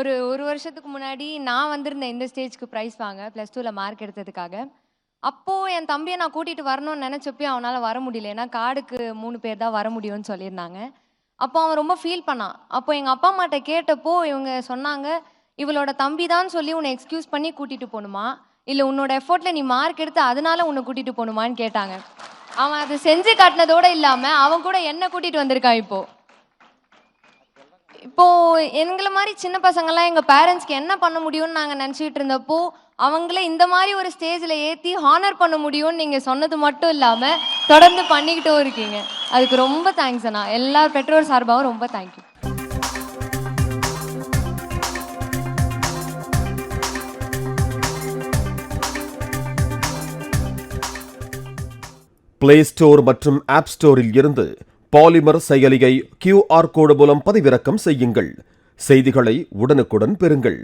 ஒரு வருஷத்துக்கு முன்னாடி நான் வந்திருந்தேன் இந்த ஸ்டேஜ்க்கு ப்ரைஸ் வாங்க +2ல மார்க் எடுத்ததுக்காக. அப்போ என் தம்பியை நான் கூட்டிட்டு வரணும்னு நினைச்சப்பயும் அவனால வர முடியல. ஏன்னா கார்டுக்கு 3 பேர் தான் வர முடியும்னு சொல்லியிருந்தாங்க. அப்போ அவன் ரொம்ப ஃபீல் பண்ணான். அப்போ எங்க அப்பா அம்மாட்ட கேட்டப்போ இவங்க சொன்னாங்க, இவளோட தம்பி தான் சொல்லி உன்னை எக்ஸ்கியூஸ் பண்ணி கூட்டிட்டு போகணுமா, இல்ல உன்னோட எஃபோர்ட்ல நீ மார்க் எடுத்து அதனால உன்னை கூட்டிட்டு போகணுமான்னு கேட்டாங்க. அவன் அதை செஞ்சு காட்டினதோட இல்லாம அவன் கூட என்ன கூட்டிட்டு வந்திருக்கான். இப்போ எங்களை மாதிரி சின்ன பசங்கள்லாம் எங்க பேரண்ட்ஸ்க்கு என்ன பண்ண முடியும்னு நாங்க நினைச்சிட்டு இருந்தப்போ அவங்கள இந்த மாதிரி ஒரு ஸ்டேஜ்ல ஏத்தி ஹானர் பண்ண முடியும்னு நீங்க சொன்னது மட்டும் இல்லாம தொடர்ந்து பண்ணிக்கிட்டும் இருக்கீங்க. அதுக்கு ரொம்ப தேங்க்ஸ் அண்ணா. எல்லா பெற்றோர் சார்பாகவும் ரொம்ப தேங்க்யூ. பிளே ஸ்டோர் மற்றும் ஆப் ஸ்டோரில் இருந்து பாலிமர் செயலியை QR கோடு மூலம் பதிவிறக்கம் செய்யுங்கள். செய்திகளை உடனுக்குடன் பெறுங்கள்.